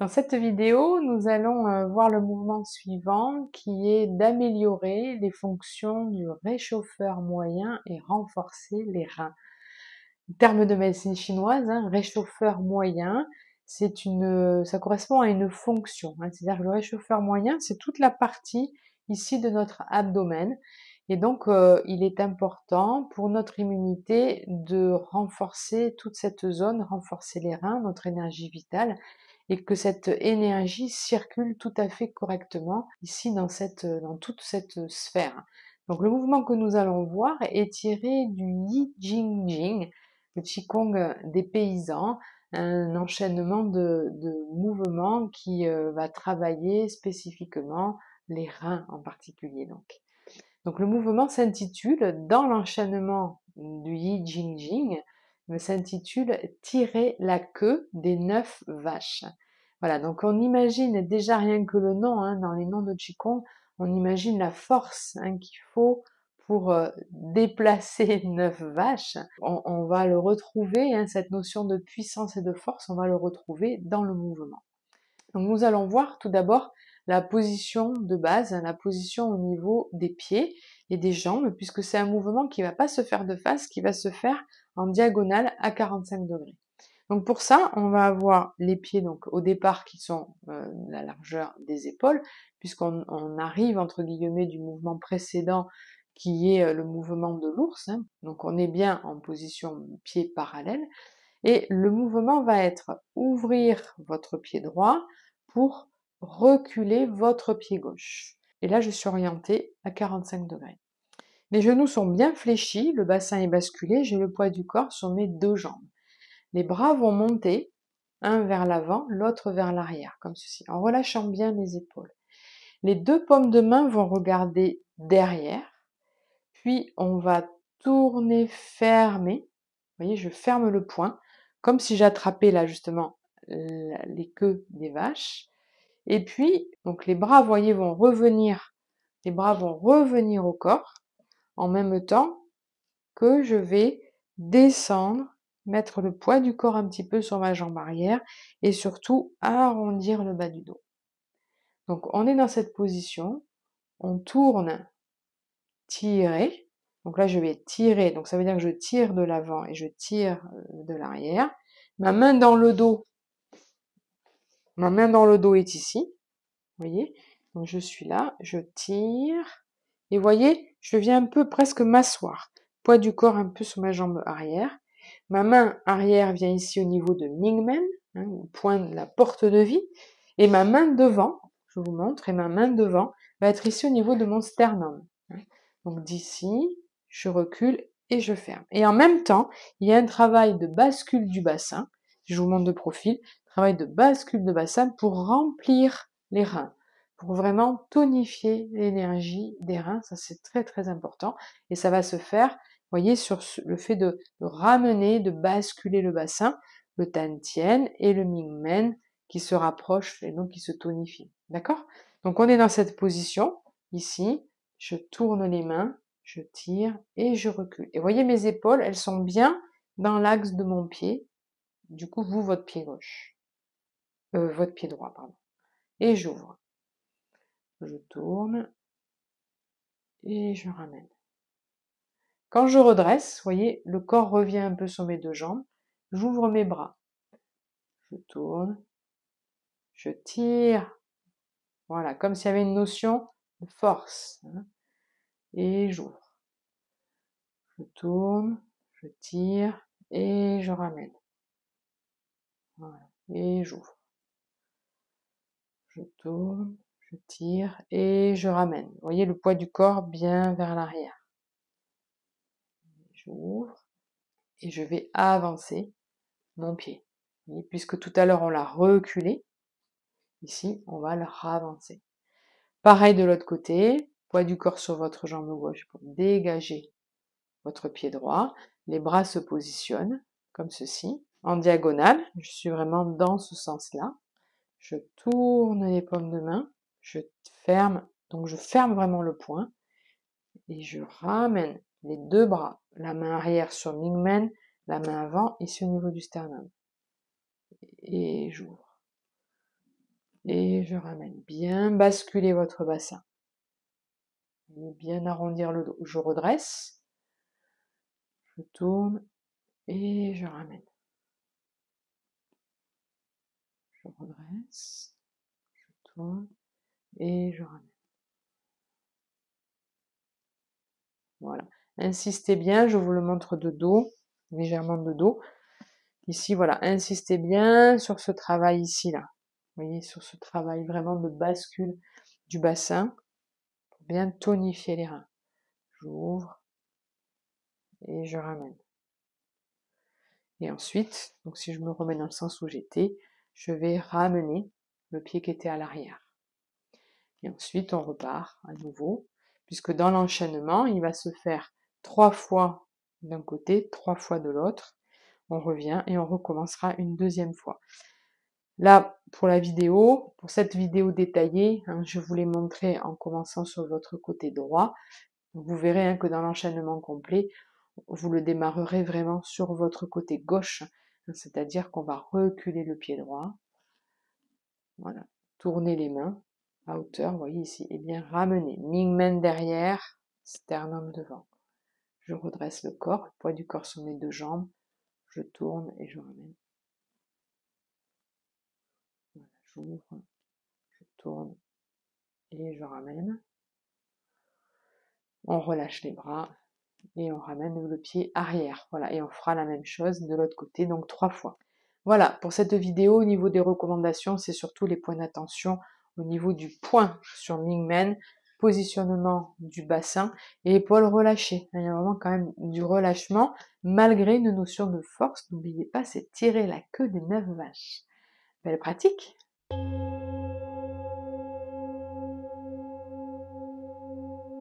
Dans cette vidéo, nous allons voir le mouvement suivant qui est d'améliorer les fonctions du réchauffeur moyen et renforcer les reins. Terme de médecine chinoise, réchauffeur moyen, ça correspond à une fonction. C'est-à-dire que le réchauffeur moyen, c'est toute la partie ici de notre abdomen. Et donc, il est important pour notre immunité de renforcer toute cette zone, renforcer les reins, notre énergie vitale, et que cette énergie circule tout à fait correctement ici dans toute cette sphère. Donc, le mouvement que nous allons voir est tiré du Yi Jing Jing, le Qigong des paysans, un enchaînement de mouvements qui va travailler spécifiquement les reins en particulier. Donc le mouvement s'intitule, dans l'enchaînement du Yi Jing Jing, s'intitule Tirer la queue des 9 vaches. Voilà, donc on imagine déjà rien que le nom, dans les noms de Qigong, on imagine la force qu'il faut pour déplacer 9 vaches. On va le retrouver, cette notion de puissance et de force, on va le retrouver dans le mouvement. Donc nous allons voir tout d'abord la position de base, la position au niveau des pieds et des jambes, puisque c'est un mouvement qui ne va pas se faire de face, qui va se faire en diagonale à 45 degrés. Donc pour ça, on va avoir les pieds donc au départ qui sont la largeur des épaules, puisqu'on arrive entre guillemets du mouvement précédent qui est le mouvement de l'ours. Donc on est bien en position pied parallèle. Et le mouvement va être ouvrir votre pied droit pour reculer votre pied gauche. Et là, je suis orientée à 45 degrés. Les genoux sont bien fléchis, le bassin est basculé, j'ai le poids du corps sur mes deux jambes. Les bras vont monter, un vers l'avant, l'autre vers l'arrière, comme ceci, en relâchant bien les épaules. Les deux paumes de main vont regarder derrière, puis on va tourner, fermer. Vous voyez, je ferme le poing, comme si j'attrapais là justement les queues des vaches. Et puis, donc les bras, vous voyez, vont revenir au corps, en même temps que je vais descendre, mettre le poids du corps un petit peu sur ma jambe arrière et surtout arrondir le bas du dos. Donc on est dans cette position, on tourne, tirer. Donc là je vais tirer, donc ça veut dire que je tire de l'avant et je tire de l'arrière. Ma main dans le dos est ici, vous voyez. Donc je suis là, je tire et vous voyez, je viens un peu presque m'asseoir. Poids du corps un peu sur ma jambe arrière. Ma main arrière vient ici au niveau de Mingmen, au point de la porte de vie. Et ma main devant, je vous montre, et ma main devant va être ici au niveau de mon sternum. Donc d'ici, je recule et je ferme. Et en même temps, il y a un travail de bascule du bassin. Je vous montre de profil. Travail de bascule de bassin pour remplir les reins, pour vraiment tonifier l'énergie des reins. Ça, c'est très, très important. Et ça va se faire, vous voyez, sur le fait de ramener, de basculer le bassin, le Tantien et le Mingmen qui se rapprochent et donc qui se tonifient. D'accord? Donc, on est dans cette position, ici. Je tourne les mains, je tire et je recule. Et voyez mes épaules, elles sont bien dans l'axe de mon pied. Du coup, vous, votre pied gauche. Votre pied droit, pardon. Et j'ouvre. Je tourne et je ramène. Quand je redresse, voyez, le corps revient un peu sur mes deux jambes. J'ouvre mes bras. Je tourne. Je tire. Voilà, comme s'il y avait une notion de force. Et j'ouvre. Je tourne, je tire et je ramène. Voilà. Et j'ouvre. Je tourne, je tire et je ramène. Vous voyez le poids du corps bien vers l'arrière. J'ouvre et je vais avancer mon pied. Et puisque tout à l'heure on l'a reculé, ici on va le ravancer. Pareil de l'autre côté, poids du corps sur votre jambe gauche pour dégager votre pied droit. Les bras se positionnent comme ceci, en diagonale. Je suis vraiment dans ce sens-là. Je tourne les paumes de main, je ferme, donc je ferme vraiment le poing et je ramène les deux bras, la main arrière sur Mingmen, la main avant ici au niveau du sternum. Et j'ouvre. Et je ramène. Bien basculer votre bassin. Et bien arrondir le dos. Je redresse. Je tourne et je ramène. Je redresse. Je tourne et je ramène. Voilà. Insistez bien, je vous le montre de dos, légèrement de dos. Ici, voilà, insistez bien sur ce travail ici, là. Vous voyez, sur ce travail vraiment de bascule du bassin pour bien tonifier les reins. J'ouvre et je ramène. Et ensuite, donc si je me remets dans le sens où j'étais, je vais ramener le pied qui était à l'arrière. Et ensuite, on repart à nouveau, puisque dans l'enchaînement, il va se faire 3 fois d'un côté, 3 fois de l'autre. On revient et on recommencera une deuxième fois. Là, pour la vidéo, pour cette vidéo détaillée, je vous l'ai montré en commençant sur votre côté droit. Vous verrez que dans l'enchaînement complet, vous le démarrerez vraiment sur votre côté gauche, c'est-à-dire qu'on va reculer le pied droit. Voilà, tourner les mains à hauteur, vous voyez ici, et bien ramener. Ming-men derrière, sternum devant. Je redresse le corps, le poids du corps sur mes 2 jambes. Je tourne et je ramène. Voilà, j'ouvre, je tourne et je ramène. On relâche les bras et on ramène le pied arrière. Voilà, et on fera la même chose de l'autre côté, donc 3 fois. Voilà, pour cette vidéo, au niveau des recommandations, c'est surtout les points d'attention au niveau du point sur Ming-men, positionnement du bassin et épaules relâchées. Il y a vraiment quand même du relâchement, malgré une notion de force. N'oubliez pas, c'est tirer la queue des 9 vaches. Belle pratique!